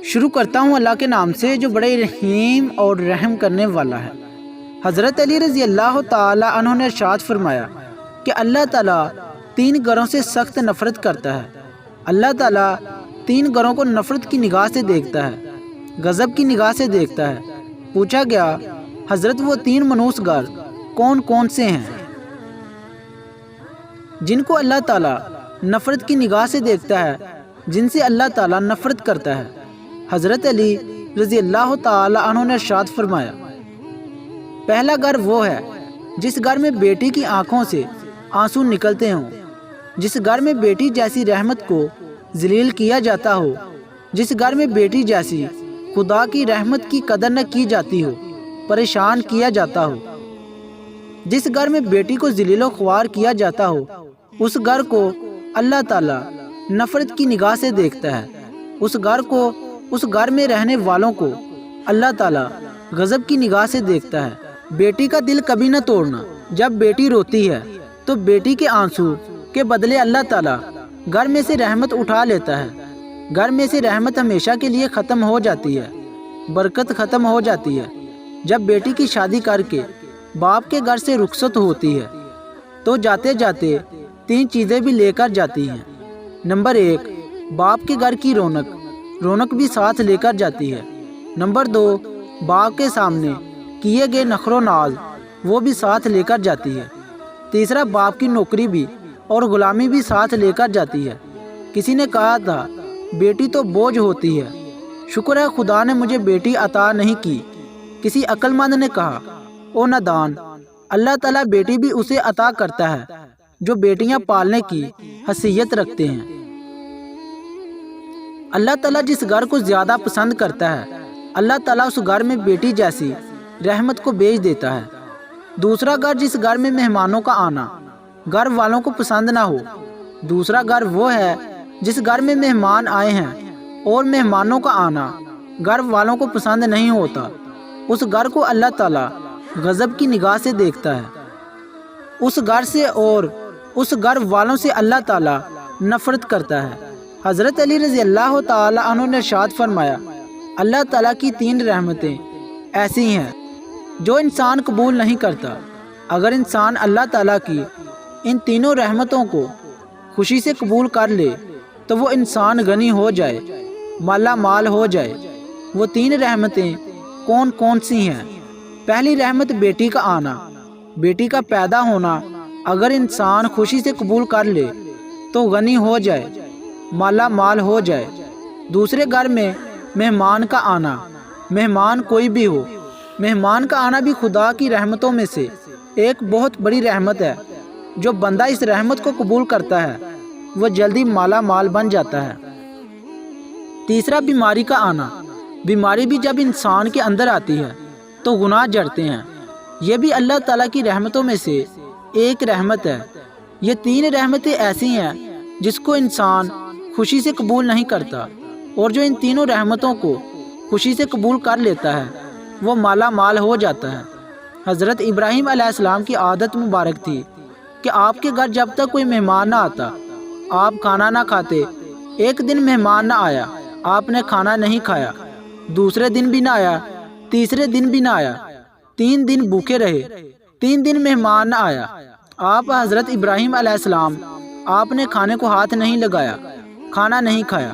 شروع کرتا ہوں اللہ کے نام سے جو بڑے رحیم اور رحم کرنے والا ہے۔ حضرت علی رضی اللہ تعالی عنہ نے ارشاد فرمایا کہ اللہ تعالیٰ 3 گھروں سے سخت نفرت کرتا ہے۔ اللہ تعالیٰ 3 گھروں کو نفرت کی نگاہ سے دیکھتا ہے، غضب کی نگاہ سے دیکھتا ہے۔ پوچھا گیا حضرت وہ 3 منحوس گھر کون کون سے ہیں جن کو اللہ تعالیٰ نفرت کی نگاہ سے دیکھتا ہے، جن سے اللہ تعالیٰ نفرت کرتا ہے؟ حضرت علی رضی اللہ تعالی عنہ نے ارشاد فرمایا پہلا گھر وہ ہے جس گھر میں بیٹی کی آنکھوں سے آنسو نکلتے ہوں، جس گھر میں بیٹی جیسی رحمت کو ذلیل کیا جاتا ہو، جس گھر میں بیٹی جیسی خدا کی رحمت کی قدر نہ کی جاتی ہو، پریشان کیا جاتا ہو، جس گھر میں بیٹی کو ذلیل و خوار کیا جاتا ہو، اس گھر کو اللہ تعالیٰ نفرت کی نگاہ سے دیکھتا ہے۔ اس گھر میں رہنے والوں کو اللہ تعالیٰ غضب کی نگاہ سے دیکھتا ہے۔ بیٹی کا دل کبھی نہ توڑنا۔ جب بیٹی روتی ہے تو بیٹی کے آنسو کے بدلے اللہ تعالیٰ گھر میں سے رحمت اٹھا لیتا ہے۔ گھر میں سے رحمت ہمیشہ کے لیے ختم ہو جاتی ہے، برکت ختم ہو جاتی ہے۔ جب بیٹی کی شادی کر کے باپ کے گھر سے رخصت ہوتی ہے تو جاتے جاتے 3 چیزیں بھی لے کر جاتی ہیں۔ نمبر 1، باپ کے گھر کی رونق بھی ساتھ لے کر جاتی ہے۔ نمبر 2، باپ کے سامنے کیے گئے نخر و ناز وہ بھی ساتھ لے کر جاتی ہے۔ تیسرا، باپ کی نوکری بھی اور غلامی بھی ساتھ لے کر جاتی ہے۔ کسی نے کہا تھا بیٹی تو بوجھ ہوتی ہے، شکر ہے خدا نے مجھے بیٹی عطا نہیں کی۔ کسی عقل مند نے کہا او نادان، اللہ تعالیٰ بیٹی بھی اسے عطا کرتا ہے جو بیٹیاں پالنے کی حیثیت رکھتے ہیں۔ اللہ تعالیٰ جس گھر کو زیادہ پسند کرتا ہے اللہ تعالیٰ اس گھر میں بیٹی جیسی رحمت کو بھیج دیتا ہے۔ دوسرا گھر جس گھر میں مہمانوں کا آنا گھر والوں کو پسند نہ ہو۔ دوسرا گھر وہ ہے جس گھر میں مہمان آئے ہیں اور مہمانوں کا آنا گھر والوں کو پسند نہیں ہوتا، اس گھر کو اللہ تعالیٰ غضب کی نگاہ سے دیکھتا ہے۔ اس گھر سے اور اس گھر والوں سے اللہ تعالیٰ نفرت کرتا ہے۔ حضرت علی رضی اللہ تعالی عنہ نے ارشاد فرمایا اللہ تعالیٰ کی 3 رحمتیں ایسی ہیں جو انسان قبول نہیں کرتا۔ اگر انسان اللہ تعالیٰ کی ان تینوں رحمتوں کو خوشی سے قبول کر لے تو وہ انسان غنی ہو جائے، مالا مال ہو جائے۔ وہ 3 رحمتیں کون کون سی ہیں؟ پہلی رحمت بیٹی کا آنا، بیٹی کا پیدا ہونا اگر انسان خوشی سے قبول کر لے تو غنی ہو جائے، مالا مال ہو جائے۔ دوسرے گھر میں مہمان کا آنا، مہمان کوئی بھی ہو، مہمان کا آنا بھی خدا کی رحمتوں میں سے ایک بہت بڑی رحمت ہے۔ جو بندہ اس رحمت کو قبول کرتا ہے وہ جلدی مالا مال بن جاتا ہے۔ تیسرا، بیماری کا آنا، بیماری بھی جب انسان کے اندر آتی ہے تو گناہ جڑتے ہیں، یہ بھی اللہ تعالیٰ کی رحمتوں میں سے ایک رحمت ہے۔ یہ 3 رحمتیں ایسی ہیں جس کو انسان خوشی سے قبول نہیں کرتا، اور جو ان تینوں رحمتوں کو خوشی سے قبول کر لیتا ہے وہ مالا مال ہو جاتا ہے۔ حضرت ابراہیم علیہ السلام کی عادت مبارک تھی کہ آپ کے گھر جب تک کوئی مہمان نہ آتا آپ کھانا نہ کھاتے۔ ایک دن مہمان نہ آیا، آپ نے کھانا نہیں کھایا، دوسرے دن بھی نہ آیا، تیسرے دن بھی نہ آیا، 3 دن بھوکے رہے، 3 دن مہمان نہ آیا۔ آپ حضرت ابراہیم علیہ السلام آپ نے کھانے کو ہاتھ نہیں لگایا، کھانا نہیں کھایا،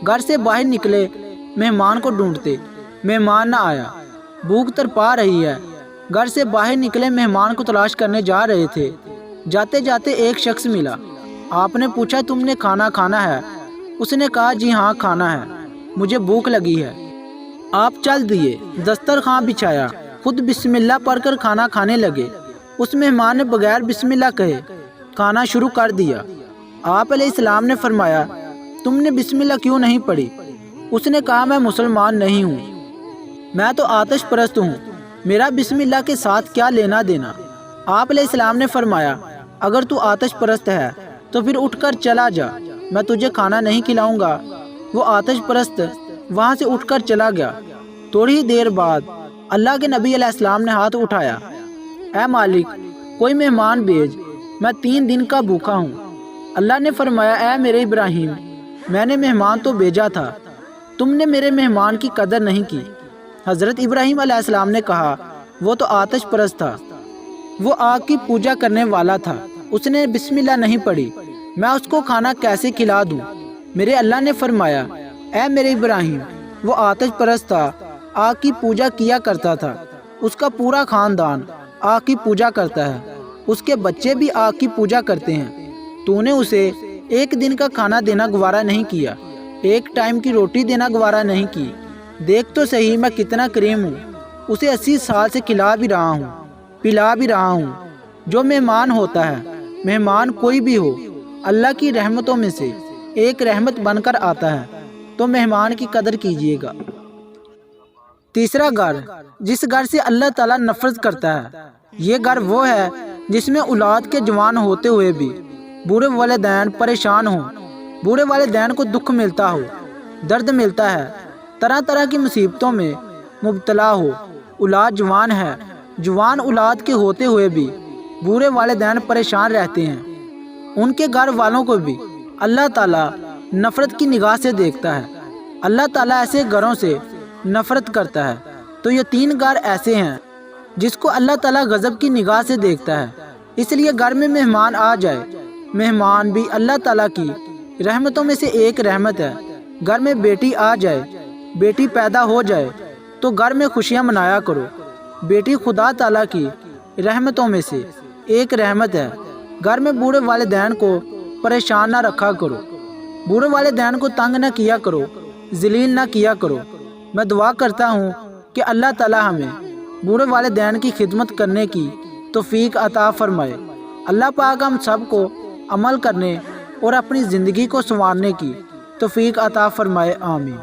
گھر سے باہر نکلے مہمان کو ڈھونڈتے، مہمان نہ آیا، بھوک تڑپا رہی ہے، گھر سے باہر نکلے مہمان کو تلاش کرنے جا رہے تھے۔ جاتے جاتے ایک شخص ملا، آپ نے پوچھا تم نے کھانا کھانا ہے؟ اس نے کہا جی ہاں کھانا ہے، مجھے بھوک لگی ہے۔ آپ چل دیے، دسترخوان بچھایا، خود بسم اللہ پڑھ کر کھانا کھانے لگے۔ اس مہمان نے بغیر بسم اللہ کہے کھانا شروع کر دیا۔ آپ علیہ السلام نے فرمایا تم نے بسم اللہ کیوں نہیں پڑھی؟ اس نے کہا میں مسلمان نہیں ہوں، میں تو آتش پرست ہوں، میرا بسم اللہ کے ساتھ کیا لینا دینا؟ آپ علیہ السلام نے فرمایا اگر تو آتش پرست ہے تو پھر اٹھ کر چلا جا، میں تجھے کھانا نہیں کھلاؤں گا۔ وہ آتش پرست وہاں سے اٹھ کر چلا گیا۔ تھوڑی ہی دیر بعد اللہ کے نبی علیہ السلام نے ہاتھ اٹھایا، اے مالک کوئی مہمان بھیج، میں 3 دن کا بھوکا ہوں۔ اللہ نے فرمایا اے میرے ابراہیم میں نے مہمان تو بھیجا تھا، تم نے میرے مہمان کی قدر نہیں کی۔ حضرت ابراہیم علیہ السلام نے کہا وہ تو آتش پرست تھا، وہ آگ کی پوجا کرنے والا تھا، اس نے بسم اللہ نہیں پڑھی، میں اس کو کھانا کیسے کھلا دوں؟ میرے اللہ نے فرمایا اے میرے ابراہیم، وہ آتش پرست تھا، آگ کی پوجا کیا کرتا تھا، اس کا پورا خاندان آگ کی پوجا کرتا ہے، اس کے بچے بھی آگ کی پوجا کرتے ہیں، تو نے اسے ایک دن کا کھانا دینا گوارا نہیں کیا، ایک ٹائم کی روٹی دینا گوارا نہیں کی۔ دیکھ تو صحیح میں کتنا کریم ہوں، اسے 80 سال سے کھلا بھی رہا ہوں، پلا بھی رہا ہوں۔ جو مہمان ہوتا ہے، مہمان کوئی بھی ہو، اللہ کی رحمتوں میں سے ایک رحمت بن کر آتا ہے، تو مہمان کی قدر کیجیے گا۔ تیسرا گھر جس گھر سے اللہ تعالیٰ نفرت کرتا ہے، یہ گھر وہ ہے جس میں اولاد کے جوان ہوتے ہوئے بھی بوڑھے والدین پریشان ہوں، بوڑھے والدین کو دکھ ملتا ہو، درد ملتا ہے، طرح طرح کی مصیبتوں میں مبتلا ہو، اولاد جوان ہے، جوان اولاد کے ہوتے ہوئے بھی بوڑھے والدین پریشان رہتے ہیں، ان کے گھر والوں کو بھی اللہ تعالیٰ نفرت کی نگاہ سے دیکھتا ہے۔ اللہ تعالیٰ ایسے گھروں سے نفرت کرتا ہے۔ تو یہ 3 گھر ایسے ہیں جس کو اللہ تعالیٰ غضب کی نگاہ سے دیکھتا ہے۔ اس لیے گھر میں مہمان آ جائے، مہمان بھی اللہ تعالیٰ کی رحمتوں میں سے ایک رحمت ہے۔ گھر میں بیٹی آ جائے، بیٹی پیدا ہو جائے تو گھر میں خوشیاں منایا کرو، بیٹی خدا تعالیٰ کی رحمتوں میں سے ایک رحمت ہے۔ گھر میں بوڑھے والدین کو پریشان نہ رکھا کرو، بوڑھے والدین کو تنگ نہ کیا کرو، ذلیل نہ کیا کرو۔ میں دعا کرتا ہوں کہ اللہ تعالیٰ ہمیں بوڑھے والدین کی خدمت کرنے کی توفیق عطا فرمائے۔ اللہ پاک ہم سب کو عمل کرنے اور اپنی زندگی کو سنوارنے کی توفیق عطا فرمائے، آمین۔